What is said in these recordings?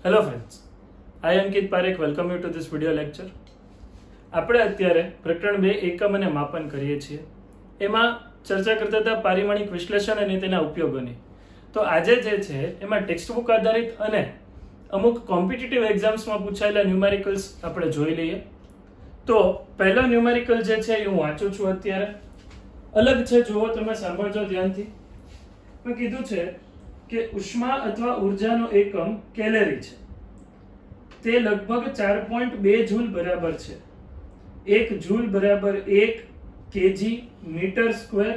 Hello friends, I Ankit Parekh welcome you two this video lecture. આપણે અત્યારે પ્રકરણ 2 એકમ અને માપન કરીએ છીએ. એમાં ચર્ચા કરતા હતા પારિમાણિક વિશ્લેષણ અને તેના ઉપયોગોની. તો આજે જે છે એમાં ટેક્સ્ટ બુક આધારિત અને અમુક કોમ્પિટિટિવ એક્ઝામ્સમાં પૂછાયેલા ન્યુમેરિકલ્સ આપણે જોઈ લઈએ. તો પહેલો ન્યુમેરિકલ જે છે એ હું વાંચું છું અત્યારે. અલગ છે, જુઓ તમે, સાંભળજો ધ્યાનથી. મેં કીધું છે કે ઉષ્મા અથવા ઉર્જાનો એકમ કેલેરી છે. તે લગભગ 4.2 જૂલ બરાબર છે. 1 જૂલ બરાબર 1 કેજી મીટર સ્ક્વેર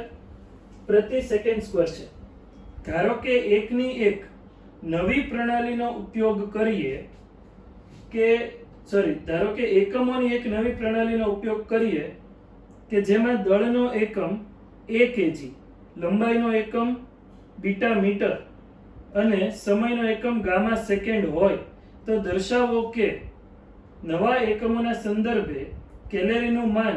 પ્રતિ સેકન્ડ સ્ક્વેર છે. ધારો કે એકની એક નવી પ્રણાલીનો ઉપયોગ કરીએ ધારો કે એકમોની એક નવી પ્રણાલીનો ઉપયોગ કરીએ કે જેમાં દળનો એકમ a કેજી, લંબાઈનો એકમ બીટા મીટર અને સમયનો એકમ ગામા સેકન્ડ હોય, તો દર્શાવો કે નવા એકમોના સંદર્ભે કેલેરીનું માન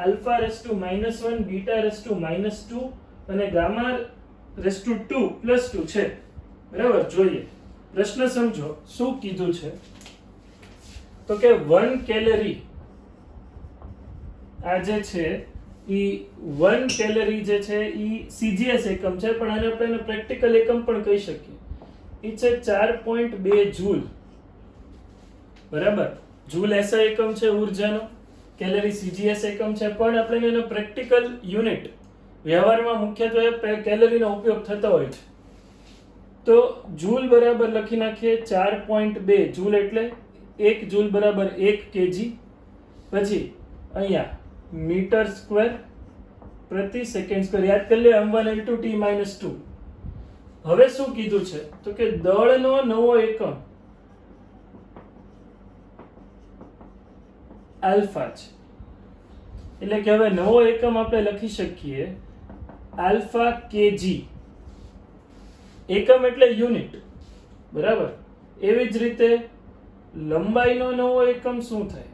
α⁻⁻1 β⁻2 અને γ⁻2 +2 છે. બરાબર, જોઈએ પ્રશ્ન સમજો. શું કીધું છે? તો કે 1 કેલરી, આ જે છે ઈ 1 કેલરી જે છે ઈ સીજીએસ એકમ છે, પણ આને આપણે પ્રેક્ટિકલ એકમ પણ કહી શકીએ. ઈ છે 4.2 જૂલ. બરાબર, જૂલ એસઆઈ એકમ છે ઉર્જાનો, કેલરી સીજીએસ એકમ છે, પણ આપણે એનો પ્રેક્ટિકલ યુનિટ વ્યવહારમાં મુખ્યત્વે કેલરીનો ઉપયોગ થતો હોય છે. તો જૂલ બરાબર લખી નાખીએ 4.2 જૂલ એટલે 1 જૂલ બરાબર 1 કેજી, પછી અહીંયા મીટર સ્ક્વેર પ્રતિ સેકન્ડ સ્ક્વેર. યાદ કરી લે, m1 l2 t - 2. હવે શું કીધું છે? તો કે દળનો નવો એકમ આલ્ફા છે. એટલે કે હવે નવો એકમ આપણે લખી શકીએ આલ્ફા કેજી. એકમ એટલે યુનિટ. બરાબર, એવી જ રીતે લંબાઈનો નવો એકમ શું થાય?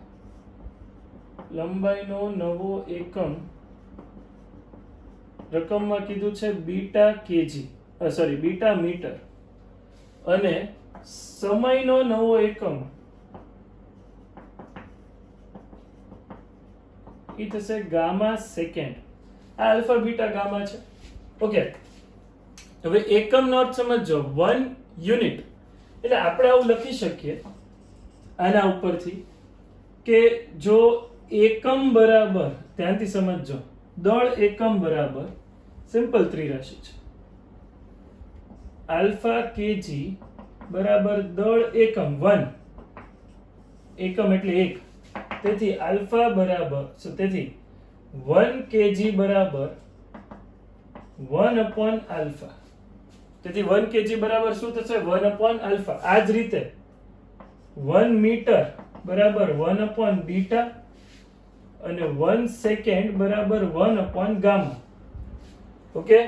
લંબાઈનો નવો એકમ રકમમાં કીધું છે બીટા કેજી, બીટા મીટર, અને સમયનો નવો એકમ ઈ થશે ગામા સેકન્ડ. આ આલ્ફા બીટા ગામા છે. ઓકે, હવે એકમનો અર્થ સમજો. 1 યુનિટ એટલે આપણે આવું લખી શકીએ આના ઉપરથી કે જો એકમ બરાબર, ધ્યાનથી સમજજો, દળ એકમ બરાબર સિમ્પલ ત્રિરાશિ છે. આલ્ફા કેજી બરાબર દળ એકમ 1, એકમ એટલે 1. તેથી આલ્ફા બરાબર, તેથી 1 કેજી બરાબર 1/α. તેથી 1 કેજી બરાબર શું થશે? 1/α. આ જ રીતે 1 મીટર બરાબર 1/β અને 1 સેકન્ડ બરાબર 1/γ. ઓકે,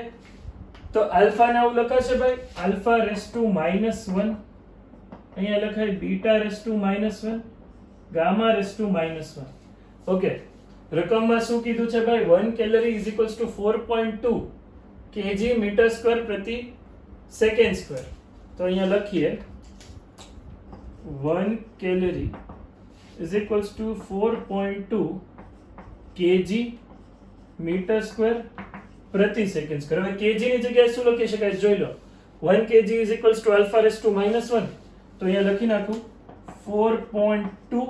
તો આલ્ફા ને આવું લખાશે ભાઈ, α⁻⁻1, અહીંયા લખાય β⁻⁻1, γ⁻⁻1. ઓકે, રકમમાં શું કીધું છે ભાઈ? 1 calorie is equals to 4.2 KG metre square પ્રતિ સેકન્ડ સ્ક્વેર. તો અહીંયા લખીએ 1 calorie is equals to 4.2 KG metre square પ્રતિ સેકન્ડ સ્ક્વેર. હવે કેજી ની જગ્યાએ શું લખી શકાય જોઈ લો. 1 કેજી ઇઝ ઇક્વલ્સ ટુ α⁻⁻1, તો અહીંયા લખી નાખું 4.2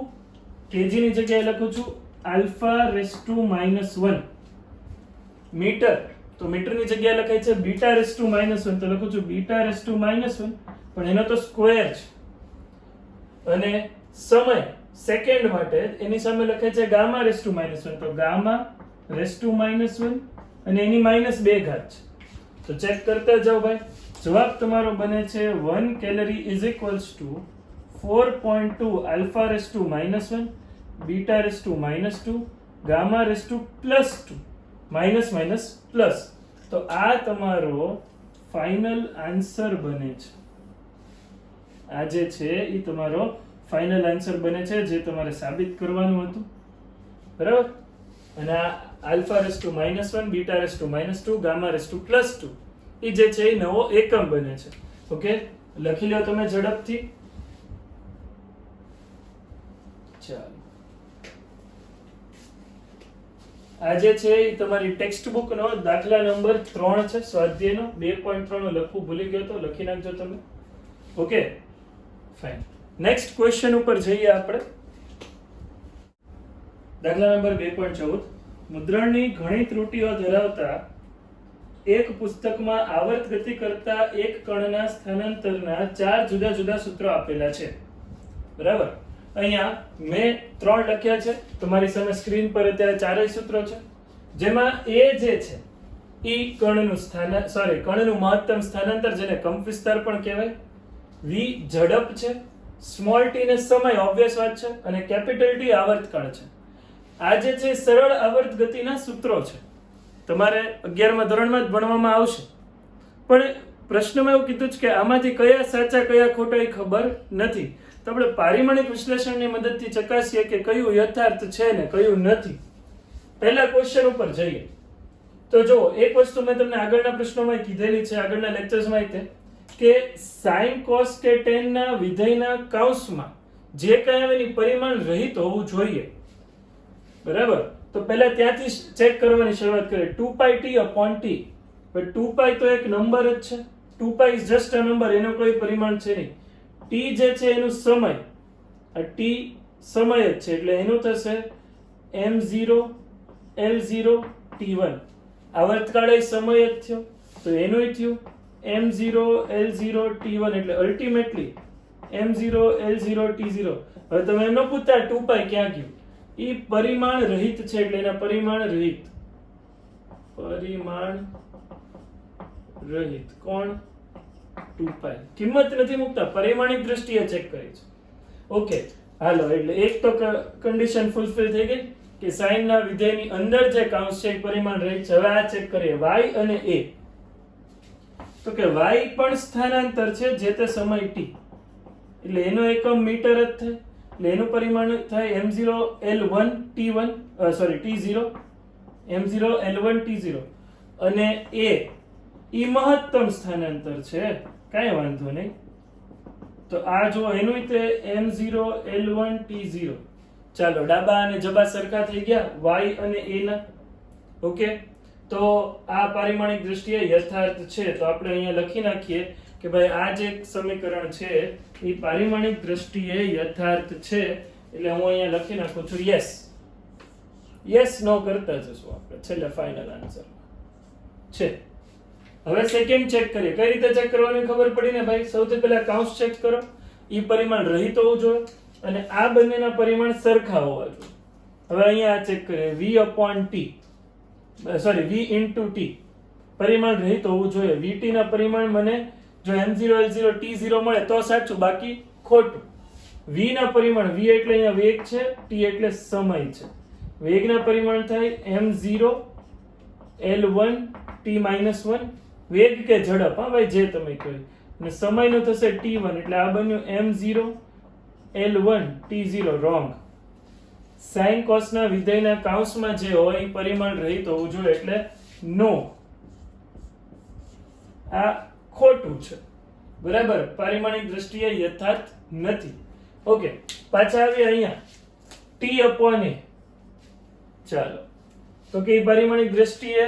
કેજી ની જગ્યાએ લખું છું α⁻1 મીટર, તો મીટર ની જગ્યાએ લખાય છે β⁻1, તો લખું છું β⁻1, પણ એનો તો સ્ક્વેર છે. અને સમય સેકન્ડ માટે એની સામે લખાય છે γ⁻1, તો γ⁻1 અને એની -2 ઘાત છે. તો ચેક કરતા જાઓ ભાઈ. જવાબ તમારો બને છે 1 કેલરી ઇઝ ઇક્વલ્સ ટુ 4.2 α⁻1 β⁻2 γ⁻2 +2 તો આ તમારો ફાઇનલ આન્સર બને છે. આ જે છે એ તમારો ફાઇનલ આન્સર બને છે, જે તમારે સાબિત કરવાનું હતું. બરાબર, અને આ α⁻1 β⁻2 γ⁻2 એ જે છે એ નવો એકમ બને છે. ઓકે, લખી લો તમે ઝડપથી. ચાલો, આજે છે એ તમારી ટેક્સ્ટ બુક નો દાખલા નંબર 3 છે, સ્વાધ્યાયનો 2.3 લખવું ભૂલી ગયો તો લખી નાખજો તમે. Okay fine. નેક્સ્ટ ક્વેશ્ચન ઉપર જઈએ આપણે. દાખલા નંબર 2.14. મુદ્રણની ઘણી ત્રુટીઓ ધરાવતા એક પુસ્તકમાં આવર્ત ગતિ કરતા એક કણના સ્થાનાંતરના 4 જુદા જુદા સૂત્રો આપેલા છે. બરાબર. અહીંયા મેં 3 લખ્યા છે, તમારી સામે સ્ક્રીન પર અત્યારે ચારેય સૂત્રો છે, જેમાં એ જે છે ઈ કણનું કણનું મહત્તમ સ્થાનાંતર, જેને કંપ વિસ્તાર પણ કહેવાય, v ઝડપ છે, સ્મોલ t ને સમય, ઓબ્વિયસ વાત છે, અને કેપિટલ T આવર્તકાળ છે. આ જે છે સરળ આવર્ત ગતિના સૂત્રો છે, તમારે 11મા ધોરણમાં જ ભણવામાં આવશે. પણ પ્રશ્નમાં એવું કીધું છે કે આમાંથી કયા સાચા કયા ખોટા એ ખબર નથી. તો આપણે પારિમાણિક વિશ્લેષણની મદદથી ચકાસીએ કે કયું યથાર્થ છે ને કયું નથી. પહેલા ક્વેશ્ચન ઉપર જઈએ તો જો એક વસ્તુ મેં તમને આગળના પ્રશ્નોમાં કીધેલી છે, આગળના લેક્ચર્સમાં કે sin cos કે tan ના વિધેયના કૌંસમાં જે કાંઈ આવે એની પરિમાણ રહિત હોવું જોઈએ. બરાબર. તો પહેલા ત્યાંથી ચેક કરવાની શરૂઆત કરીએ. 2πt/t, but 2π તો એક નંબર જ છે, 2π is just a number, એનો કોઈ પરિમાણ છે નહીં. t જે છે એનું સમય, આ t સમય જ છે એટલે એનું થશે m0 l0 t1. આવર્તકાળ એ સમય જ થયો તો એનું થયું m0 l0 t1, એટલે અલ્ટિમેટલી m0 l0 t0. હવે તમે એમ ન પૂછતા 2π ક્યાં ગયું, ઈ પરિમાણ રહિત છે એટલે એના પરિમાણ રહિત. કોણ? 2π. કિંમત નથી મૂકતા, પરિમાણિક દ્રષ્ટિએ ચેક કરી છે. ઓકે હાલો, એટલે એક તો કન્ડિશન ફૂલફિલ થઈ ગઈ કે સાઈન ના વિધેયની અંદર જે કૌંસ છે પરિમાણ રહિત છે. હવે આ ચેક કરીએ y અને a. તો કે y પણ સ્થાનાંતર છે જે તે સમય t, એટલે એનો એકમ મીટર જ થાય, એટલે એનું પરિમાણ થાય m0 l1 t1 t0, m0 l1 t0. અને a ઈ મહત્તમ સ્થાનાંતર છે, કાંઈ વાંધો નહીં. તો આ જો એનું તે m0 l1 t0. ચાલો, ડાબા અને જબા સરખા થઈ ગયા y અને a ના. ઓકે, તો આ પારિમાણિક દ્રષ્ટિએ યથાર્થ છે. તો આપણે અહીંયા લખી નાખીએ કે ભાઈ આ જે સમીકરણ છે એ પારિમાણિક દ્રષ્ટિએ યથાર્થ છે, એટલે હું અહીંયા લખી નાખું છું યસ નો કરતા જશું આપણે છેલ્લે ફાઇનલ આન્સર છે. હવે સેકન્ડ ચેક કરીએ. કઈ રીતે ચેક કરવાની ખબર પડી ને ભાઈ? સૌથી પહેલા કૌંસ ચેક કરો, ઈ પરિમાણ રહિત હોવું જોઈએ અને આ બંનેના પરિમાણ સરખા હોવા જોઈએ. હવે અહીંયા ચેક કરીએ v into t પરિમાણ રહિત હોવું જોઈએ. vt ના પરિમાણ મને જો m0 l0 t0 મળે તો સાચું, બાકી ખોટું. v ના પરિમાણ, v એટલે અહીંયા વેગ છે, t એટલે સમય છે. વેગના પરિમાણ થાય m0 l1 t-1, વેગ કે ઝડપ, હા ભાઈ જે તમે કહો, અને સમયનું થશે t1, એટલે આ બન્યું m0 l1 t0. Wrong. sin cos ના વિધેયના કૌંસમાં જે હોય એ પરિમાણ રહિત હોવું જોઈએ, એટલે નો. આ ખોટું છે. બરાબર, પારિમાણિક દ્રષ્ટિએ યથાર્થ નથી. ઓકે, પાછા આવીએ અહીંયા t/a. ચાલો, તો કે પારિમાણિક દ્રષ્ટિએ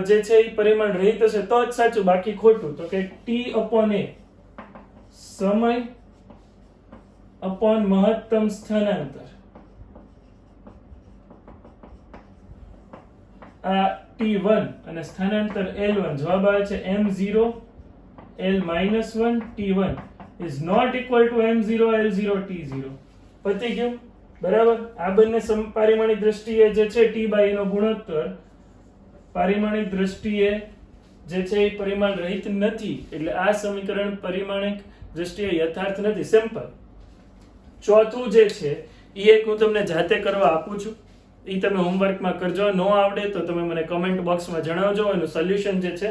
જે છે એ પરિમાણ રહિત હશે તો જ સાચું, બાકી ખોટું. તો કે t/a સમય અપોન મહત્તમ સ્થાનાંતર. આ t1 અને સ્થાનાંતર l1, જવાબ આવે છે m0 l-1 t1 is not equal to m0 l0 t0. પતી ગયું. બરાબર. આ બંને પારિમાણિક દ્રષ્ટિએ જે છે t/a નો ગુણોત્તર પારિમાણિક દ્રષ્ટિએ જે છે એ પરિમાણ રહિત નથી, એટલે આ સમીકરણ પરિમાણિક દ્રષ્ટિએ યથાર્થ નથી. સિમ્પલ. ચોથું જે છે એ એક હું તમને જાતે કરવા આપું છું, એ તમે હોમવર્કમાં કરજો. નો આવડે તો તમે મને કમેન્ટ બોક્સમાં જણાવજો, એનું સોલ્યુશન જે છે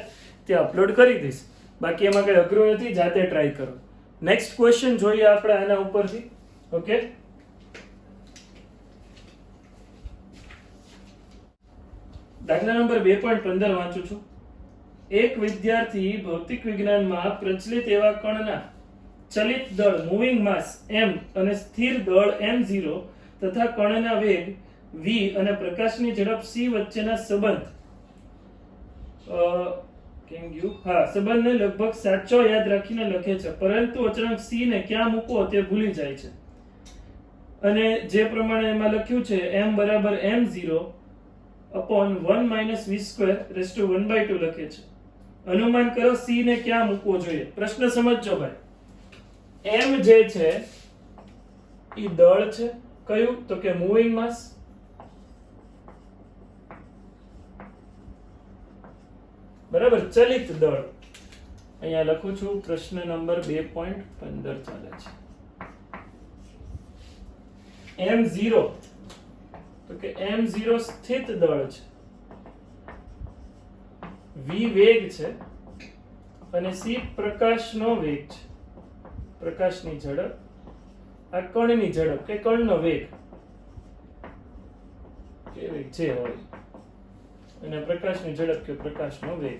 તે અપલોડ કરી દઈશ. બાકી એમાં કઈ અઘરું નથી, જાતે ટ્રાય કરો. નેક્સ્ટ ક્વેશ્ચન જોઈએ આપણે આના ઉપરથી. ઓકે, દાખલા નંબર 2.15 વાંચું છું. એક વિદ્યાર્થી ભૌતિક વિજ્ઞાનમાં પ્રચલિત એવા કણના ચલિત દળ મૂવિંગ માસ m અને સ્થિર દળ m0 તથા કણના વેગ v અને પ્રકાશની ઝડપ c વચ્ચેના સંબંધને લગભગ સાચો યાદ રાખીને લખે છે, પરંતુ અચળાંક c ને ક્યાં મૂકવો તે ભૂલી જાય છે અને જે પ્રમાણે એમાં લખ્યું છે m બરાબર m0 upon 1 minus v square raised to 1/2 લખે છે. અનુમાન કરો c ને ક્યાં મૂકવો જોઈએ. પ્રશ્ન સમજજો ભાઈ. m જે છે ઈ દળ છે, કયું તો કે મૂવિંગ માસ, બરાબર, ચલિત દળ. અહીંયા લખું છું પ્રશ્ન નંબર 2.15 ચાલે છે. m0 તો કે m0 સ્થિત દળ છે, v વેગ છે અને c પ્રકાશનો વેગ છે, પ્રકાશની ઝડપ, આ કણની ઝડપ કે કણનો વેગ કે વેગ જે હોય અને પ્રકાશની ઝડપ કે પ્રકાશનો વેગ.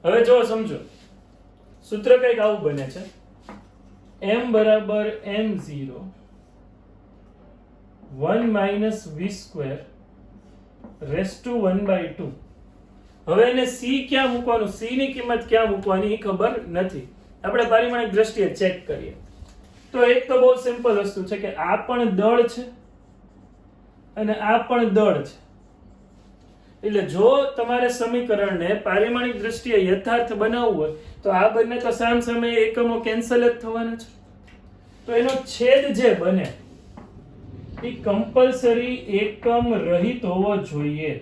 હવે જો સમજો સૂત્ર કંઈક આવું બને છે m બરાબર m0 1 minus v square raised to 1/2. હવે એને c ક્યાં મૂકવાનું, c ની કિંમત ક્યાં મૂકવાની એ ખબર નથી. આપણે પારિમાણિક દ્રષ્ટિએ ચેક કરીએ તો એક તો બહુ સિમ્પલ વસ્તુ છે કે આ પણ દળ છે અને આ પણ દળ છે. એટલે જો તમારે સમીકરણને પારિમાણિક દ્રષ્ટિએ યથાર્થ બનાવવું હોય તો આ બંને તો સામસામે એકમો કેન્સલ જ થવાના છે. તો એનો છેદ જે બને એ કમ્પલસરી એકમ રહિત હોવો જોઈએ.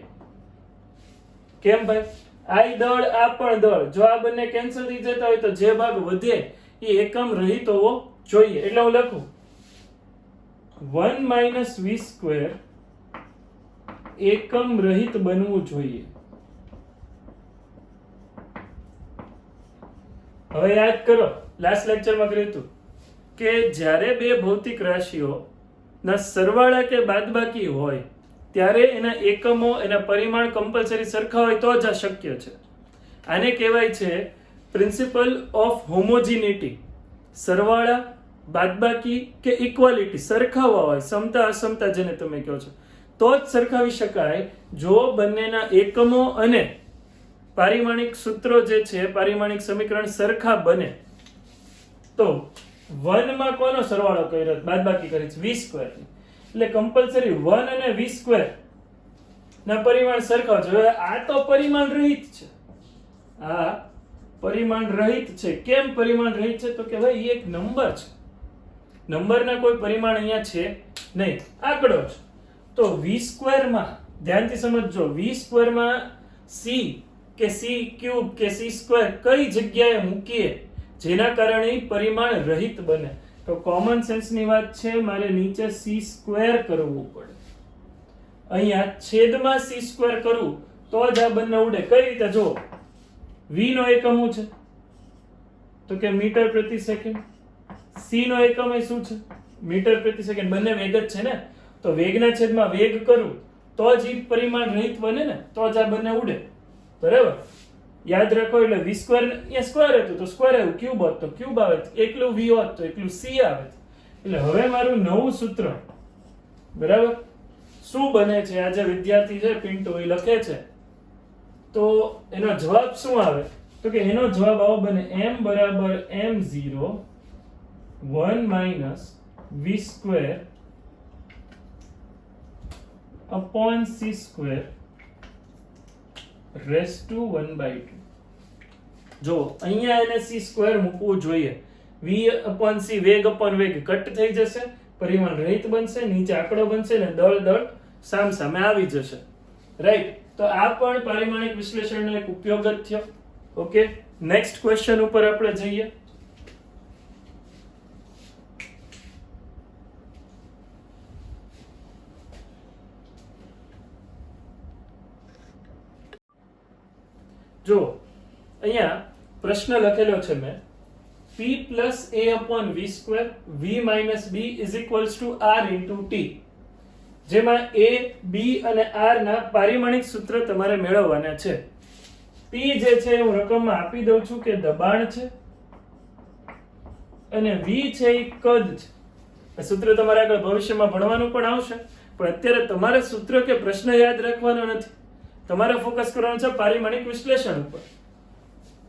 કેમ ભાઈ? આ દળ આ પણ દળ, જો આ બંને કેન્સલ થઈ જતા હોય તો જે ભાગ વધે એ એકમ રહિત હોવો જોઈએ. એટલે હું લખું 1 minus v square એકમ રહિત બનવું જોઈએ. હવે યાદ કરો લાસ્ટ લેક્ચરમાં કર્યું હતું કે જ્યારે બે ભૌતિક રાશિઓ ના સરવાળા કે બાદબાકી હોય ત્યારે એના એકમો, એના પરિમાણ કમ્પલસરી સરખા હોય તો જ આ શક્ય છે. આને કહેવાય છે પ્રિન્સિપલ ઓફ હોમોજીનિટી. સરવાળા, બાદબાકી કે ઇક્વાલિટી સરખા હોય, સમતા અસમતા જેને તમે કહો છો, તો જ સરખાવી શકાય જો બંનેના એકમો અને પારિમાણિક સૂત્રો જે છે, પારિમાણિક સમીકરણ સરખા બને. તો 1 માં કોનો સરવાળો કર્યો, બાદબાકી કરી છે v સ્ક્વેર, એટલે કમ્પલસરી 1 અને v સ્ક્વેર ના પરિમાણ સરખા છે. હવે આ તો પરિમાણ રહિત છે, આ પરિમાણ રહિત છે. કેમ પરિમાણ રહિત છે? તો કે ભાઈ એક નંબર છે, નંબરના કોઈ પરિમાણ અહીંયા છે નહીં, આંકડો છે. તો v સ્ક્વેર માં ધ્યાનથી સમજજો, v સ્ક્વેર માં c કે c ક્યુબ કે c સ્ક્વેર કઈ જગ્યાએ મૂકીએ જેના કારણે પરિમાણ રહિત બને. તો કોમન સેન્સ ની વાત છે, મારે નીચે c સ્ક્વેર કરવું પડે, અહીંયા છેદમાં c સ્ક્વેર કરવું તો જ આ બંને ઉડે. કઈ રીતે? જો v નો એકમ શું છે તો કે મીટર પ્રતિ સેકન્ડ, c નો એકમ એ શું છે મીટર પ્રતિ સેકન્ડ, બંને વેગ જ છે ને. તો વેગના છેદમાં વેગ કરું તો જ ઈ પરિમાણ રહિત બને ને, તો જ આ બંને ઉડે. બરાબર? યાદ રાખો. એટલે v સ્ક્વેર અહીંયા સ્ક્વેર હતું તો સ્ક્વેર આવ્યું, ક્યુબ હોત તો ક્યુબ આવે, એકલું v હોત તો એકલું c આવે. એટલે હવે મારું નવું સૂત્ર બરાબર શું બને છે? આ જે વિદ્યાર્થી છે પિન્ટુ એ લખે છે તો એનો જવાબ શું આવે? તો કે એનો જવાબ આવો બને m બરાબર m0 1 minus v square upon c square raised to 1/2. જો અહીંયા એને c સ્ક્વેર મૂકવું જોઈએ. v upon c વેગ upon વેગ કટ થઈ જશે, પરિમાણ રહિત બનશે, નીચે આંકડો બનશે ને દળ દળ સામસામે આવી જશે. રાઈટ? તો આ પણ પારિમાણિક વિશ્લેષણનો એક ઉપયોગ જ થયો. ઓકે, નેક્સ્ટ ક્વેશ્ચન ઉપર આપણે જઈએ. જો અહીંયા પ્રશ્ન લખેલો છે મેં p plus a upon v square v minus b is equals to r into t, જેમાં a b અને r ના પારિમાણિક સૂત્ર તમારે મેળવવાના છે. p જે છે હું રકમમાં આપી દઉં છું કે દબાણ છે, અને v છે એ કદ છે. આ સૂત્ર તમારે આગળ ભવિષ્યમાં ભણવાનું પણ આવશે, પણ અત્યારે તમારે સૂત્ર કે પ્રશ્ન યાદ રાખવાનો નથી. તમારે ફોકસ કરવાનું છે પારિમાણિક વિશ્લેષણ ઉપર.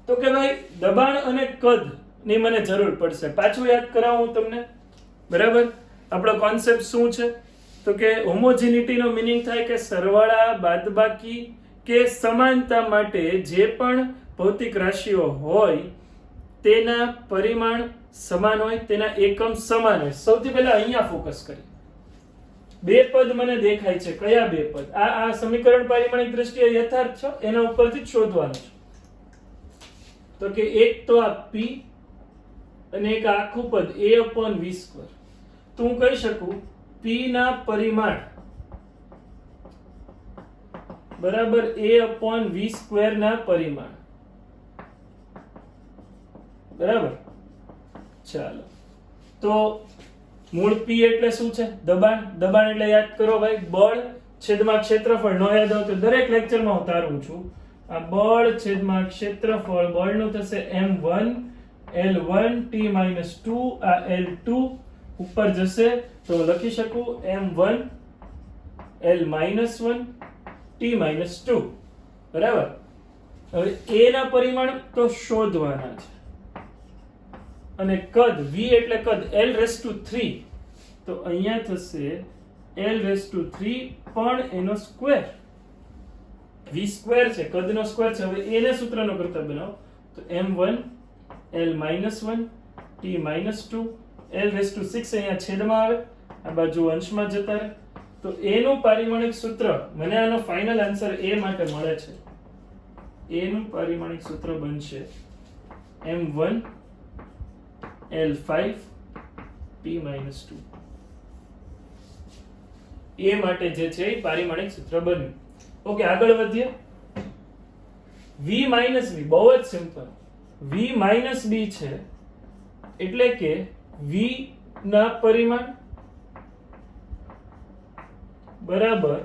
તો કે ભાઈ દબાણ અને કદ ની મને જરૂર પડશે. પાછું યાદ કરાવું હું તમને, બરાબર? આપણો કોન્સેપ્ટ શું છે? તો કે હોમોજીનિટી નો મીનિંગ થાય કે સરવાળા, બાદબાકી કે સમાનતા માટે જે પણ ભૌતિક રાશિઓ હોય તેના પરિમાણ સમાન હોય, તેના એકમ સમાન હોય. સૌથી પહેલા અહીંયા ફોકસ કરીએ. બે પદ મને દેખાય છે. કયા બે પદ? આ સમીકરણ પારિમાણિક દ્રષ્ટિએ યથાર્થ છે, એના ઉપરથી જ શોધવાનું છે. તો કે એક તો આ p અને એક આખું પદ a/v². તો હું કહી શકું p ના પરિમાણ બરાબર a/v² ના પરિમાણ. બરાબર? ચાલો, તો મૂળ p એટલે શું છે? દબાણ. દબાણ એટલે યાદ કરો ભાઈ, બળ છેદમાં ક્ષેત્રફળ. નો યાદ હોય તો દરેક લેક્ચરમાં હું તારું છું. આ બળ છેદમાં ક્ષેત્રફળ, બળનું થશે m1 L1 t-2. આ L2 ઉપર જશે તો લખી શકું m1 L-1 t-2. બરાબર? હવે a ના પરિમાણ તો શોધવાના છે, અને કદ v એટલે કદ L3. તો અહીંયા થશે L3 પણ એનો સ્ક્વેર. v² છે, કદનો સ્ક્વેર છે. હવે એને સૂત્રનો કરતા બનાવો તો m1 L-1 t-2 L6 અહીંયા છેદમાં આવે, આ બાજુ અંશમાં જતા રહે. તો એનું પારિમાણિક સૂત્ર મને આનો ફાઇનલ આન્સર a માટે મળે છે. a નું પારિમાણિક સૂત્ર બનશે m1 L5 t-2. a માટે જે છે એ પારિમાણિક સૂત્ર બન્યું. ઓકે, આગળ વધીએ. v v બહુ જ સિમ્પલ. v b છે એટલે કે v ના પરિમાણ બરાબર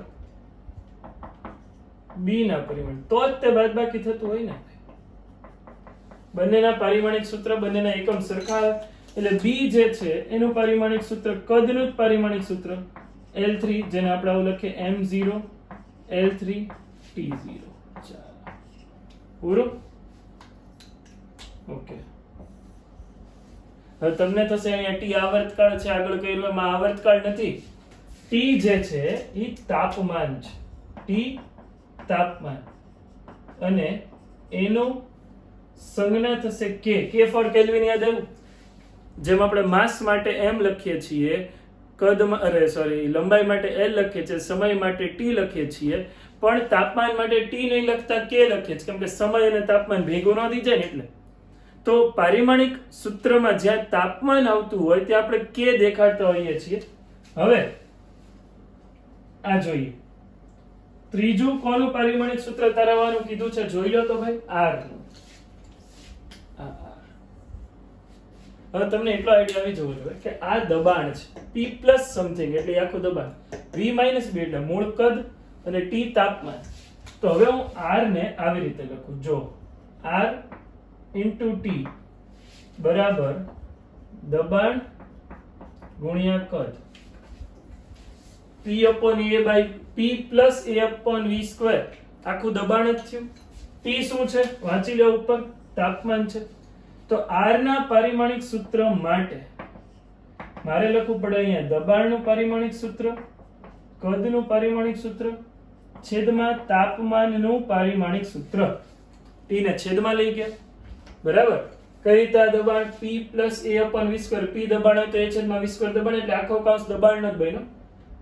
b ના પરિમાણ, તો જ તે બાદબાકી થતું હોય ને. બંનેના પારિમાણિક સૂત્ર, બંનેના એકમ સરખા, એટલે b જે છે એનું પારિમાણિક સૂત્ર, કદનું જ પારિમાણિક સૂત્ર L3, જેને આપણે આવું લખીએ m0 L3 t0. ચાલો, પૂરું? ઓકે. હવે તમને થશે અહીંયા t આવર્તકાળ છે, આગળ કર્યું એમાં આવર્તકાળ નથી. t જે છે એ તાપમાન છે. t તાપમાન, અને એનું સંજ્ઞા થશે k ફોર કેલ્વિન. યાદ આવ્યું? જેમ આપણે માસ માટે m લખીએ છીએ, લંબાઈ માટે l લખીએ છીએ, સમય માટે t લખીએ છીએ, પણ તાપમાન માટે t નહીં લખતા k લખીએ છીએ, કેમ કે સમય અને તાપમાન ભેગું ન થઈ જાય ને એટલે. તો પારિમાણિક સૂત્રમાં જ્યાં તાપમાન આવતું હોય ત્યાં આપણે k દેખાડતા હોઈએ છીએ. હવે આ જોઈએ. ત્રીજું કોનું પારિમાણિક સૂત્ર તારવવાનું કીધું છે? જોઈ લો તો ભાઈ, r નું. હવે તમને એટલો આઈડિયા આવી જવો જોઈએ કે આ દબાણ છે p પ્લસ સમથિંગ, એટલે આખું દબાણ. v માઇનસ b એટલે મૂળ કદ અને t તાપમાન. તો હવે હું r ને આવી રીતે લખું. જો r into t બરાબર દબાણ ગુણ્યા કદ. p plus a/v², આખું દબાણ જ થયું. t શું છે? વાંચી લો ઉપર, તાપમાન છે. તો r ના પારિમાણિક સૂત્ર માટે મારે લખવું પડે અહીંયા દબાણનું પારિમાણિક સૂત્ર, કદનું પારિમાણિક સૂત્ર, છેદમાં તાપમાનનું પારિમાણિક સૂત્ર. t ને છેદમાં લઈ ગયા. બરાબર? કઈ રીતે આ દબાણ? p plus a/v². p દબાણ હોય તો a છેદમાં v² દબાણ, એટલે આખો કૌંસ દબાણનો જ બન્યો.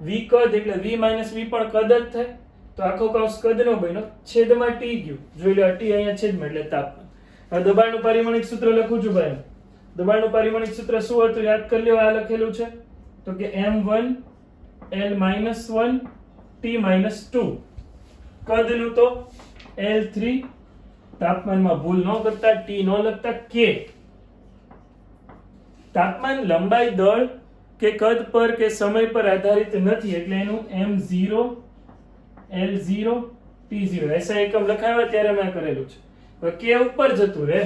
v કદ એટલે v માઇનસ v પણ કદ જ થાય, તો આખો કૌંસ કદનો બન્યો. છેદમાં t ગયું. જોઈ લો, t અહીંયા છેદમાં એટલે તાપમાન. હવે દબાણનું પારિમાણિક સૂત્ર લખું છું ભાઈ. દબાણનું પારિમાણિક સૂત્ર શું હતું? યાદ કરી લો. આ લખેલું છે તો કે m1 L-1 t-2. કદનું તો L3, તાપમાનમાં ભૂલ ન કરતા, t ન લખતા, k. તાપમાન લંબાઈ, દળ કે કદ પર કે સમય પર આધારિત નથી, એટલે એનું m0 L0 t0 એસા એકમ લખાવ્યા ત્યારે મેં કરેલું છે. હવે k ઉપર જતું રહે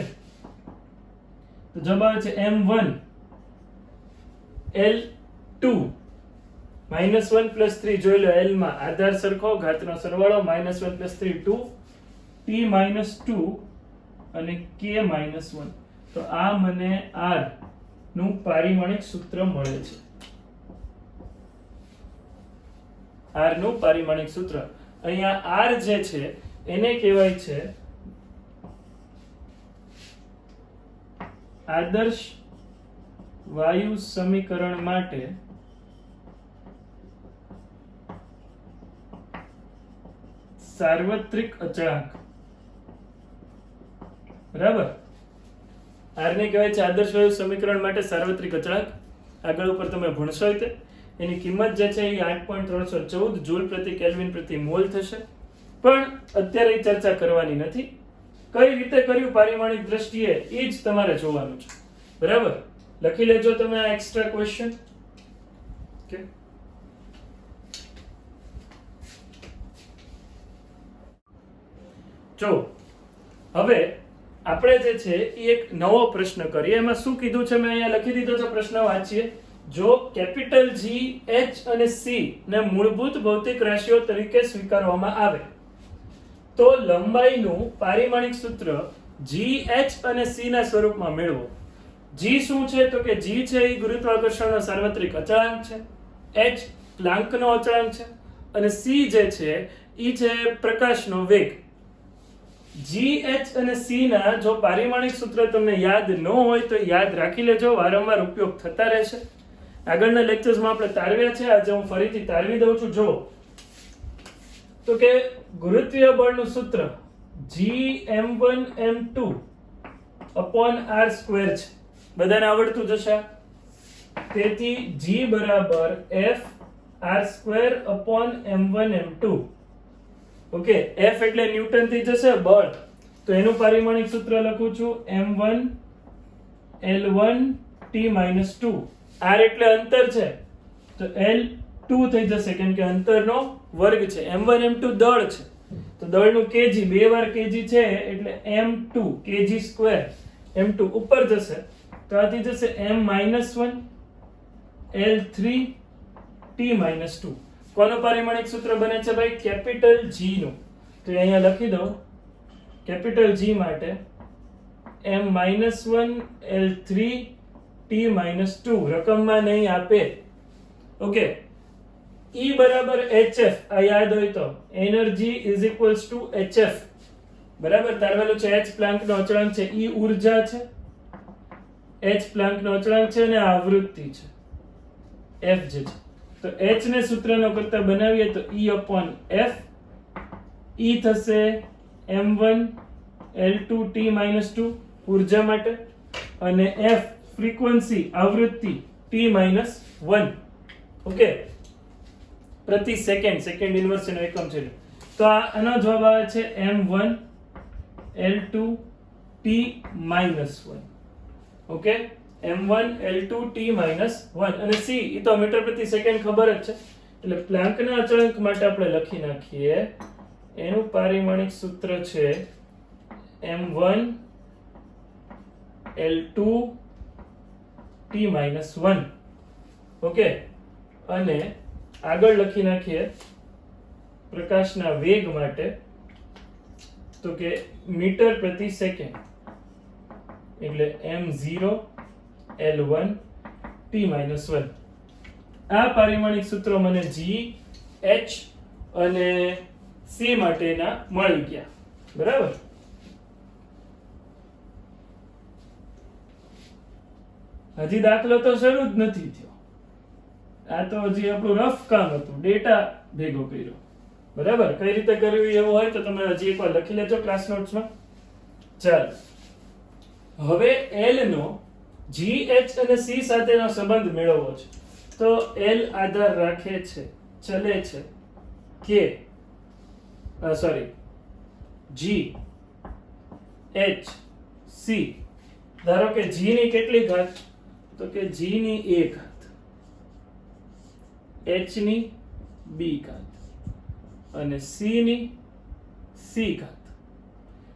તો જવાબ આવે છે m1 L2 -1 + 3 જોઈ લો, L માં આધાર સરખો, ઘાતનો સરવાળો, -1 + 3 2, t - 2 અને k -1. તો આ મને r નું પારિમાણિક સૂત્ર મળે છે. r નું પારિમાણિક સૂત્ર, અહીંયા r જે છે એને કહેવાય છે આદર્શ વાયુ સમીકરણ માટે સાર્વત્રિક અચળાંક. બરાબર, r ને કહેવાય છે આદર્શ વાયુ સમીકરણ માટે સાર્વત્રિક અચળાંક. આગળ ઉપર તમે ભણશો તે એની કિંમત જે છે એ 8.314 જૂલ પ્રતિ કેલ્વિન પ્રતિ મોલ થશે. પણ અત્યારે એ ચર્ચા કરવાની નથી. કઈ રીતે કર્યું પારિમાણિક દ્રષ્ટિએ એ જ તમારે જોવાનું છે. બરાબર, લખી લેજો તમે આ એક્સ્ટ્રા ક્વેશ્ચન. ઓકે, જો હવે આપણે જે છે એ એક નવો પ્રશ્ન કરીએ. એમાં શું કીધું છે મેં અહીંયા લખી દીધો છે, પ્રશ્ન વાંચીએ. જો કેપિટલ G, H અને C ને મૂળભૂત ભૌતિક રાશિઓ તરીકે સ્વીકારવામાં આવે તો લંબાઈનું પારિમાણિક સૂત્ર G, H અને C ના સ્વરૂપમાં મેળવો. G શું છે? તો કે G છે એ ગુરુત્વાકર્ષણનો સાર્વત્રિક અચળાંક છે, H પ્લાન્કનો અચળાંક છે અને C જે છે એ છે પ્રકાશનો વેગ. G, H અને C ના જો પારિમાણિક સૂત્ર તમને યાદ ન હોય તો યાદ રાખી લેજો, વારંવાર ઉપયોગ થતા રહેશે. આગળના લેક્ચર્સમાં આપણે તારવ્યા છે, આજે હું ફરીથી તારવી દઉં છું. જો તો કે ગુરુત્વીય બળનું સૂત્ર Gm1m2 /r² છે, બધાને આવડતું જશે. તેથી G બરાબર F r² m1m2. Okay, F એટલે ન્યૂટન થઈ જશે બળ, તો એનું પારિમાણિક સૂત્ર લખું છું m1 L1 t - 2. r એટલે અંતર છે તો L2 થઈ જશે કેમ કે અંતરનો વર્ગ છે. m1 m2 દળ છે તો દળનું kg, બે વાર kg છે એટલે m2 kg², m2 ઉપર જશે તો આ થઈ જશે m - 1 L3 t - 2. કોનું પારિમાણિક સૂત્ર બને છે ભાઈ? કેપિટલ G નું. તો અહીંયા લખી દઉં, કેપિટલ G માટે m - 1 L3 t - 2 રકમમાં નહીં આપે. ઓકે, E બરાબર hf, આ યાદ હોય તો energy is equals two hf. બરાબર, તારવેલું છે. h પ્લાન્કનો અચળાંક છે, E ઉર્જા છે, h પ્લાન્કનો અચળાંક છે અને આવૃત્તિ છે f જે છે. તો h ને સૂત્રનો કરતા બનાવીએ તો E/f. E થશે m1 L2 t - 2 ઉર્જા માટે અને f ફ્રીક્વન્સી, આવૃત્તિ t - 1. ઓકે, પ્રતિ સેકન્ડ, સેકન્ડ ઇન્વર્સ એનો એકમ છે. તો આનો જવાબ આવે છે m1 L2 t - 1. Okay, m1 L2 t - 1 અને c એ તો મીટર પ્રતિ સેકન્ડ ખબર જ છે. એટલે પ્લાન્કના અચળાંક માટે આપણે લખી નાખીએ, એનું પારિમાણિક સૂત્ર છે m1 L2 t - 1. ઓકે, અને આગળ લખી નાખીએ પ્રકાશના વેગ માટે તો કે મીટર પ્રતિ સેકન્ડ એટલે m0 L1 t - 1. આ પારિમાણિક સૂત્રો મને G, H અને C માટેના મળી ગયા. બરાબર, હજી દાખલો તો શરૂ જ નથી થયો. આ તો હજી આપણું રફ કામ હતું, ડેટા ભેગો કર્યો. બરાબર, કઈ રીતે કરવું એવું હોય તો તમે હજી એકવાર લખી લેજો ક્લાસ નોટ્સમાં. ચાલો, હવે L નો G, H અને C સાથેનો સંબંધ મેળવવો છે. તો L આધાર રાખે છે, ચલે છે G, H, C. ધારો કે G ની કેટલી ઘાત? તો કે G ની a ઘાત, H ની b ઘાત અને C ની c ઘાત.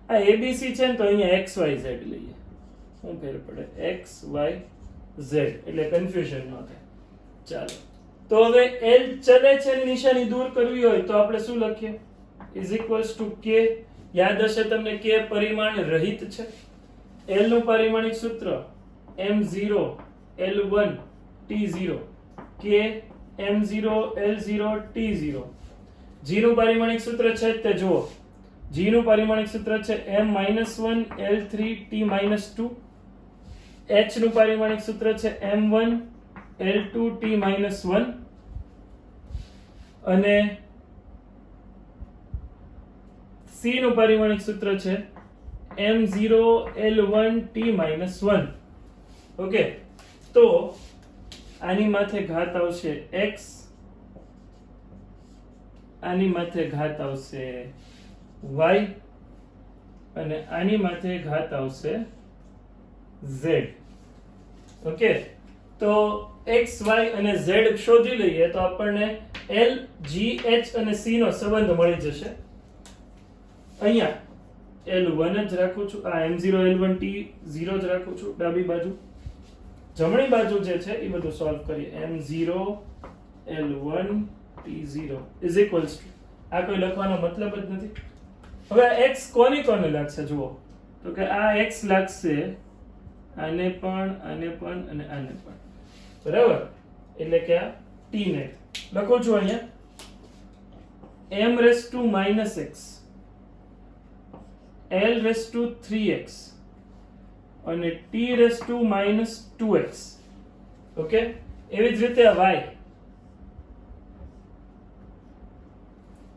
આ ABC છે ને તો અહીંયા XYZ લઈએ. શું ફેર પડે? XYZ એટલે કન્ફ્યુઝન ન થાય. ચાલો, તો હવે L ચલે છે એની નિશાની દૂર કરવી હોય તો આપણે શું લખીએ? Is equals two k. યાદ હશે તમને k પરિમાણ રહિત છે. L નું પરિમાણિક સૂત્ર m0 L1 T0 k m0 L0 T0. g નું પરિમાણિક સૂત્ર છે તે જુઓ. g નું પરિમાણિક સૂત્ર છે m-1 L3 T-2. h નું પરિમાણિક સૂત્ર છે m1 L2 T-1 અને c નું પરિમાણિક સૂત્ર છે m0 L1 T-1. ઓકે, તો આની માથે ઘાત આવશે x, આની માથે ઘાત આવશે y અને આની માથે ઘાત આવશે z. ઓકે, તો x, y અને z શોધી લઈએ તો આપણને L, G, H અને C નો સંબંધ મળી જશે. અહીંયા L1 જ રાખું છું, આ M0 L1 T0 જ રાખું છું ડાબી બાજુ. જમણી બાજુ જે છે એ બધું સોલ્વ કરીએ. M0 L1 T0 is equals two, આ કોઈ લખવાનો મતલબ જ નથી. હવે આ x કોની કોને લાગશે જુઓ, તો કે આ x લાગશે આને પણ, આને પણ અને આને પણ, બરાબર? એટલે કે આ t ને લખું છું અહીંયા m raised to -x L raised to 3x અને t raised to -2x. Okay, એવી જ રીતે આ y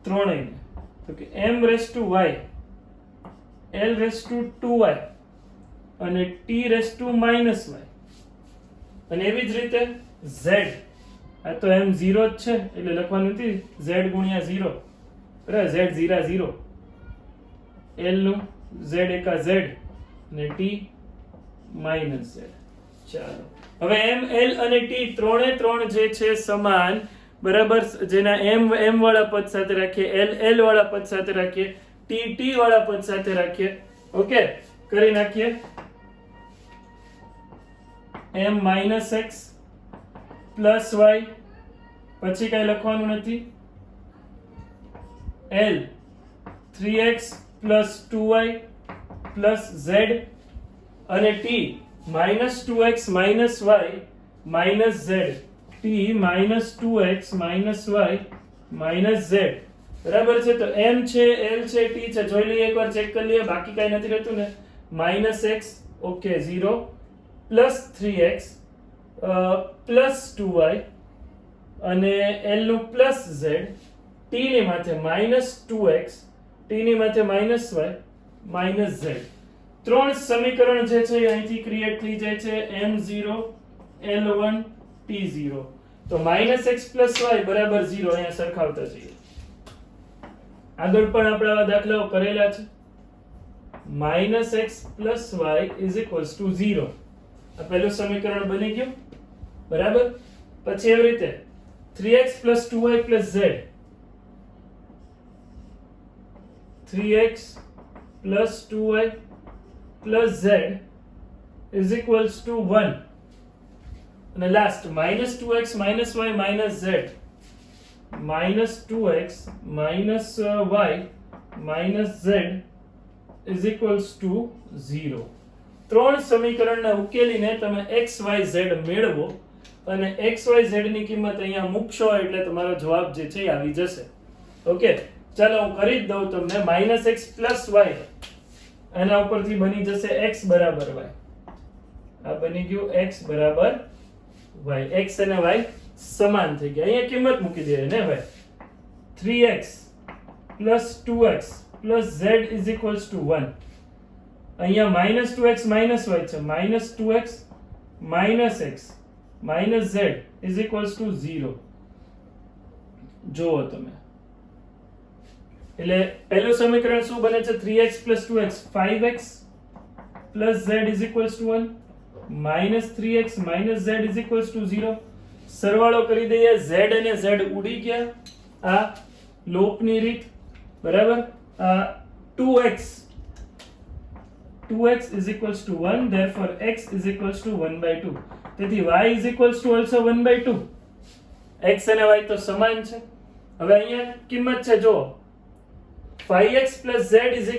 ત્રણેય, તો કે m raised to y L raised to 2y અને t raised to -y. અને એવી જ રીતે z, આ તો m0 જ છે એટલે લખવાનું નથી, z ગુણ્યા 0, બરાબર? z 0 L નું z એકા z અને t -z. ચાલો, હવે m, l અને t ત્રણે ત્રણ જે છે સમાન, બરાબર? જેના m વાળા પદ સાથે રાખીએ, l વાળા પદ સાથે રાખીએ, t વાળા પદ સાથે રાખીએ. ઓકે, કરી નાખીએ. m -x પ્લસ y, પછી કઈ લખવાનું નથી, l 3x plus 2y plus z અને t -2x -y -z, t -2x -y -z, બરાબર છે? તો m છે, l છે, t છે, જોઈ લઈએ, એકવાર ચેક કરી લઈએ, બાકી કઈ નથી રહેતું ને. -x okay 0 plus 3x plus 2y અને l નું પ્લસ z, t ની માથે -2x, t ની માથે -y -z. ત્રણ સમીકરણ જે છે અહીંથી ક્રિએટ થઈ જાય છે m0 L1 T0. તો -x + y બરાબર 0 અહીંયા સરખાવતા જઈએ. આગળ પણ આપણે આવા દાખલાઓ કરેલા છે. -x + y = 0. આ પહેલું સમીકરણ બની ગયું, બરાબર? પછી એવી રીતે 3x + 2y + z, 3x + 2y + z = 1. અને last -2x - y - z, -2x - y - z = 0. ત્રણ સમીકરણને ઉકેલીને તમે x y z મેળવો અને x y z ની કિંમત અહીંયા મૂકશો એટલે તમારો જવાબ જે છે એ આવી જશે. ઓકે, ચાલો હું કરી જ દઉં તમને. -x + y, એના ઉપરથી બની જશે x બરાબર y. આ બની ગયું x બરાબર y. x અને y સમાન થઈ ગયા. અહીંયા કિંમત મૂકી દઈએ ને ભાઈ. 3x + 2x + z = 1. અહીંયા -2x - y છે, -2x - x - z = 0. જુઓ તમે, એટલે પહેલું સમીકરણ શું બને છે? 3x + 2x 5x + z = 1, -3x - z = 0. સરવાળો કરી દઈએ. z અને z ઉડી ગયા, આ લોપની રીત, બરાબર? 2x = 1, therefore x = 1/2. તેથી y = also 1/2. x અને y તો સમાન છે. હવે અહીંયા કિંમત છે જો 5x + z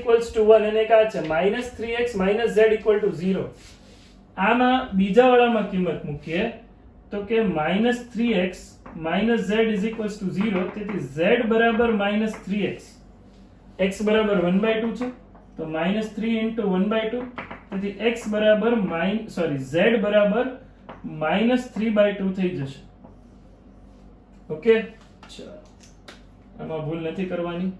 = 1 અને એક આ છે -3x - z = 0. આમાં બીજા વાળામાં કિંમત મૂકીએ તો કે -3x - z = 0, તેથી z બરાબર -3x, x બરાબર 1/2 છે તો -3 * 1/2, તેથી x બરાબર z બરાબર -3/2 થઈ જશે. ઓકે, ચાલો આમાં ભૂલ નથી કરવાની.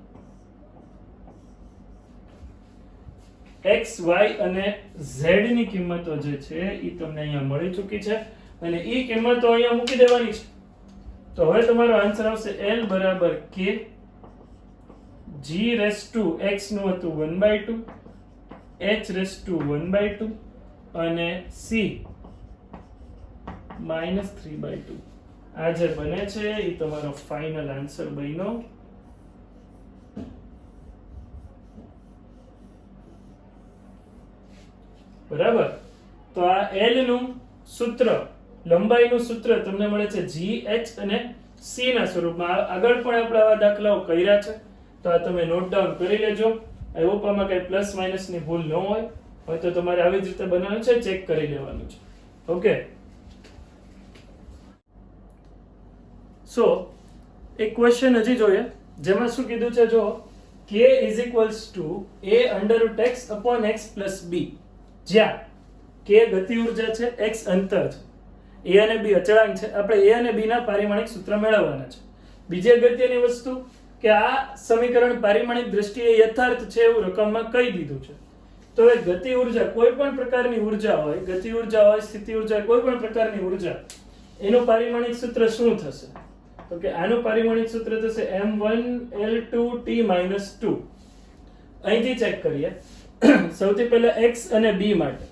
x, y અને z ની કિંમતો જે છે એ તમને અહીંયા મળી ચૂકી છે અને એ કિંમતો અહીંયા મૂકી દેવાની છે. તો હવે તમારો આન્સર આવશે l બરાબર k, g raise to x નું હતું 1/2, h રેઝ ટુ 1/2 અને c -3/2. આ જે બને છે એ તમારો ફાઇનલ આન્સર બન્યો. બરાબર. તો આ l નું સૂત્ર, લંબાઈનું સૂત્ર તમને મળે છે gh અને c ના સ્વરૂપમાં. આગળ પણ આપણે આવા દાખલાઓ કર્યા છે, તો આ તમે નોટ ડાઉન કરી લેજો. આઈ હોપ આમાં કઈ પ્લસ માઇનસ ની ભૂલ ન હોય તો તમારે આવી જ રીતે બનાવવાનું છે, ચેક કરી લેવાનું છે. ઓકે, સો એક ક્વેશ્ચન હજી જોઈએ, જેમાં શું કીધું છે જો k = a√x / x + b, જ્યાં k ગતિ ઉર્જા છે, x અંતર છે, a અને b અચળાંક છે. આપણે a અને b ના પારિમાણિક સૂત્ર મેળવવાના છે. બીજી અગત્યની વસ્તુ કે આ સમીકરણ પારિમાણિક દ્રષ્ટિએ યથાર્થ છે એવું રકમમાં કહી દીધું છે. તો એ ગતિ ઉર્જા, કોઈ પણ પ્રકારની ઉર્જા હોય, ગતિ ઉર્જા હોય, સ્થિતિ ઉર્જા, કોઈ પણ પ્રકારની ઉર્જા, એનું પારિમાણિક સૂત્ર શું થશે? તો કે આનું પારિમાણિક સૂત્ર થશે m1l2t-2. અહીંથી ચેક કરીએ. સૌથી પહેલા x અને b માટે,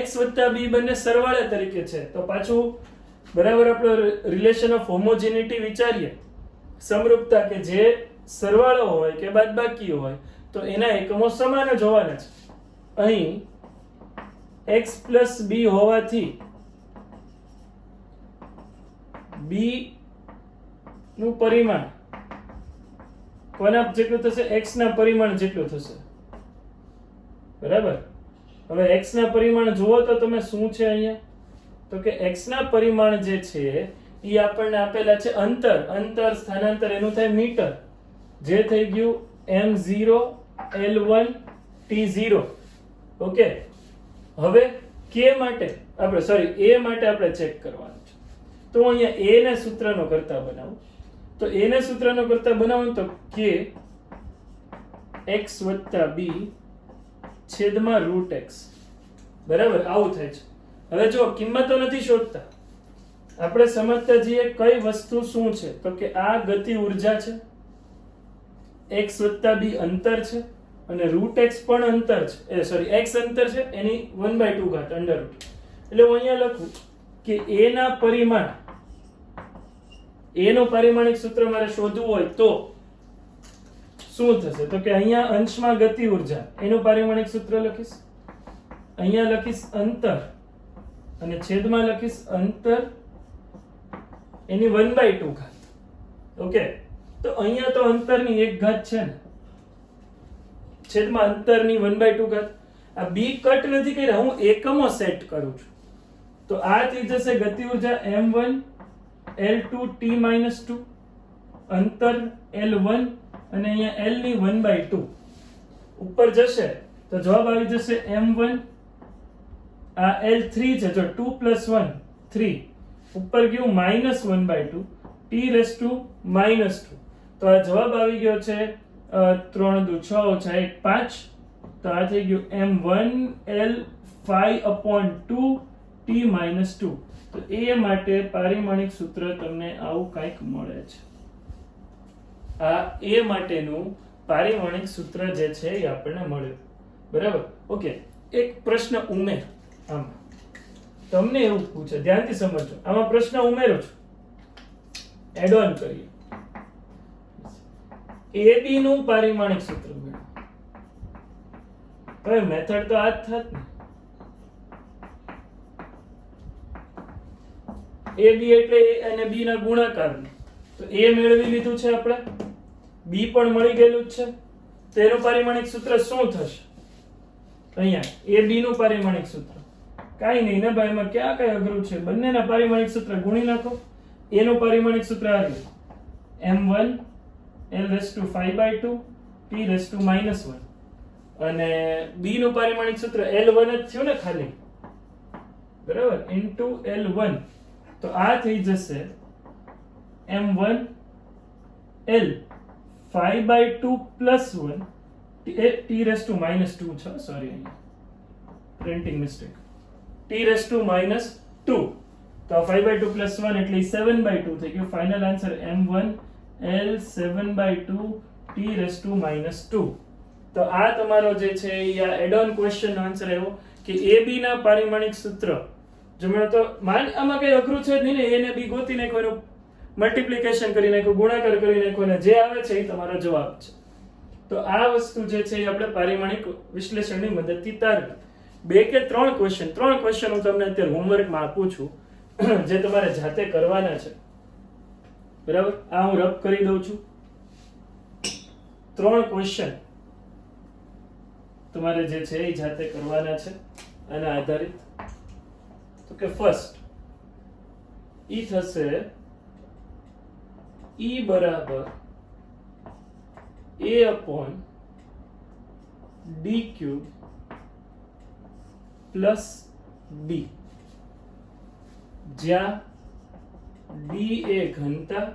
x + b બંને સરવાળા તરીકે છે, તો પાછું બરાબર આપણો રિલેશન ઓફ હોમોજિનિટી વિચારીએ, સમરૂપતા, કે જે સરવાળો હોય કે બાદબાકી હોય તો એના એકમો સમાન જ હોવાના છે. અહીં x + b હોવાથી b નું પરિમાણ કોના જેટલું થશે? x ના પરિમાણ જેટલું થશે. બરાબર. હવે x ના પરિમાણ જુઓ તો તમે શું છે અહીંયા, તો કે x ના પરિમાણ જે છે એ આપણને આપેલા છે અંતર સ્થાનાંતર એનું થાય મીટર, જે થઈ ગયું m0 l1 t0. ઓકે, હવે k માટે આપણે a માટે આપણે ચેક કરવાનું છે. તો અહીંયા a ના સૂત્રનો કરતા બનાવો, તો a ના સૂત્રનો કરતા બનાવો તો k x + b / √x. બરાબર, આવું થાય છે. હવે જો કિંમતો નથી શોધતા, આપણે સમજતા જઈએ કઈ વસ્તુ શું છે. તો કે આ ગતિ ઉર્જા છે, x + b અંતર છે અને √x પણ અંતર છે, x અંતર છે, એની 1/2 ઘાત √. એટલે હું અહીંયા લખું કે a ના પરિમાણ, a નું પારિમાણિક સૂત્ર મારે શોધવું હોય તો શું થશે? તો કે અહીંયા અંશમાં ગતિ ઉર્જા, એનું પારિમાણિક સૂત્ર લખીશ, અહીંયા લખીશ અંતર અને છેદમાં લખીશ અંતર એની 1/2 ઘાત. ઓકે, તો અહીંયા તો અંતરની 1 ઘાત છે ને, છેદમાં અંતરની 1/2 ઘાત. આ b કટ નથી કર્યા, હું એકમો સેટ કરું છું. તો આ થઈ જશે ગતિ ઉર્જા m1 l2 t-2, અંતર l1 અને અહીંયા l ની 1/2 ઉપર જશે તો જવાબ આવી જશે m1, આ l3 છે, જો 2 + 1 3, ઉપર ગયું -1/2 t⁻², તો આ જવાબ આવી ગયો છે 3 × 6 = 1 5. તો આ થઈ ગયું m1 l5/2 t-2. તો એ માટે પારિમાણિક સૂત્ર તમને આવું કંઈક મળે છે. આ એ માટેનું પારિમાણિક સૂત્ર જે છે એ આપણને મળ્યું. બરાબર. ઓકે, એક પ્રશ્ન ઉમેર. આમાં તમને એવું પૂછે, ધ્યાનથી સમજજો, આમાં પ્રશ્ન ઉમેરો છો, એડ ઓન કરીએ. AB નું પારિમાણિક સૂત્ર મેળવો. હવે મેથડ તો આ જ થાત ને. એ બી એટલે એ અને બી ના ગુણાકારનું. તો એ મેળવી લીધું છે આપણે, બી પણ મળી ગયેલું જ છે. તો એનું પારિમાણિક સૂત્ર શું થશે? અહીંયા એ બી નું પારિમાણિક સૂત્ર કાઈ નહીં ને ભાઈ, એમાં ક્યાં કઈ અઘરું છે, બંનેના પારિમાણિક સૂત્ર ગુણી નાખો. એનું પારિમાણિક સૂત્ર આવ્યું m1 l/5/2 t⁻⁻1 અને b નું પારિમાણિક સૂત્ર l1 જ થયું ને ખાલી, બરાબર, ઇન્ટુ l1. તો આ થઈ જશે m1 l 5/2 + 1 t⁻², છે સોરી પ્રિન્ટિંગ મિસ્ટેક, t⁻². તો 5/2 + 1 એટલે 7/2 થઈ ગયું. Final answer m1 l 7/2 t⁻². તો આ તમારો જે છે એ આ એડ ઓન ક્વેશ્ચન નો આન્સર આવ્યો કે a b ના પારિમાણિક સૂત્ર જમણો. તો આમાં કઈ અઘરું છે જ નહીં ને, a ને b ગોતી નાખો, એનું મલ્ટીપ્લિકેશન કરી નાખો, ગુણાકાર કરી નાખો અને જે આવે છે એ તમારો જવાબ છે. તો આ વસ્તુ જે છે એ આપણે પારિમાણિક વિશ્લેષણની મદદથી તારવી. 2 કે 3 ક્વેશ્ચન હું તમને અત્યારે હોમવર્કમાં આપું છું જે તમારે જાતે કરવાના છે, બરાબર. આ હું રબ કરી દઉં છું. 3 ક્વેશ્ચન તમારે જે છે એ જાતે કરવાના છે આના આધારિત. તો કે ફર્સ્ટ ઈ થશે E બરાબર a/d³ પ્લસ b, જ્યાં d એ ઘનતા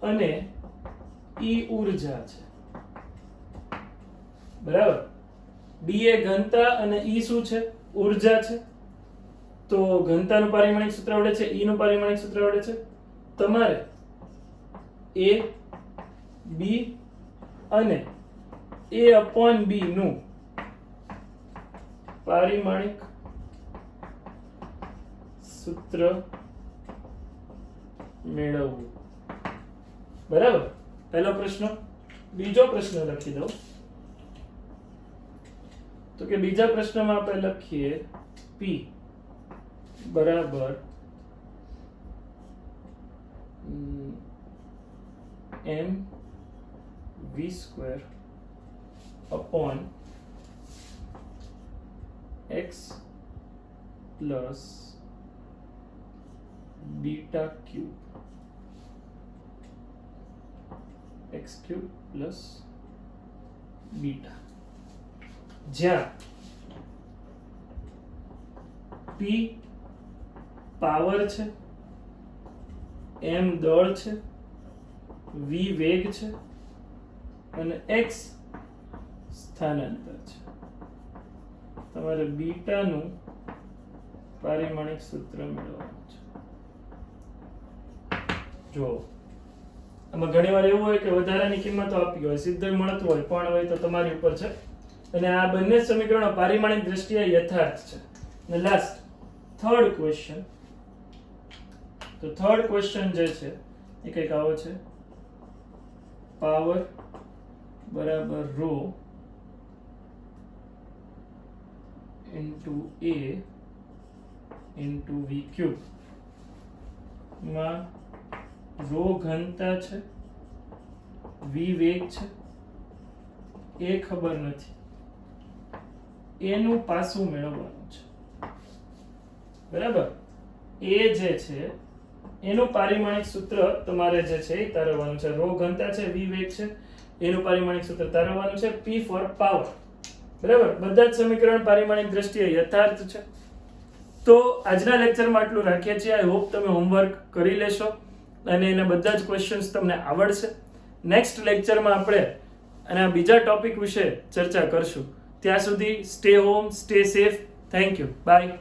અને E ઉર્જા છે, બરાબર. d એ ઘનતા અને E શું છે? ઉર્જા છે. તો ઘનતાનું પારિમાણિક સૂત્ર આવડે છે, E નું પારિમાણિક સૂત્ર આવડે છે. તમારે a b અને a/b નું પારિમાણિક સૂત્ર મેળવવું, બરાબર. પહેલો પ્રશ્ન. બીજો પ્રશ્ન લખી દો. તો કે બીજા પ્રશ્નમાં આપણે લખીએ p બરાબર mv² upon x plus beta cube, x³ plus beta, જ્યાં p પાવર છે, m દળ છે, v વેગ છે અને x સ્થાનાંતર છે. તમારે બીટા નું પારિમાણિક સૂત્ર મેળવવાનું છે. જો આમાં ઘણીવાર એવું હોય કે વધારાની કિંમતો આપી હોય, સીધું મળતું હોય, પણ હોય તો તમારી ઉપર છે. અને આ બંને સમીકરણો પારિમાણિક દ્રષ્ટિએ યથાર્થ છે. અને લાસ્ટ થર્ડ ક્વેશ્ચન. તો થર્ડ ક્વેશ્ચન જે છે એ કંઈક આવો છે. પાવર બરાબર ρ into a into v³ માં ρ ઘનતા છે, v વેગ છે, એ ખબર નથી, એનું પાસું મેળવવાનું છે, બરાબર. એ જે છે એનું પારિમાણિક સૂત્ર તમારે જે છે એ તારવવાનું છે. ρ ઘનતા છે, v વેગ છે, એનું પારિમાણિક સૂત્ર તારવવાનું છે. p ફોર પાવર, બરાબર. બધા જ સમીકરણ પારિમાણિક દ્રષ્ટિએ યથાર્થ છે. તો આજના લેક્ચરમાં આટલું રાખીએ છીએ. આઈ હોપ તમે હોમવર્ક કરી લેશો અને એના બધા જ ક્વેશ્ચન્સ તમને આવડશે. નેક્સ્ટ લેક્ચરમાં આપણે અને બીજા ટોપિક વિશે ચર્ચા કરશું. ત્યાં સુધી stay home, stay safe. Thank you. By.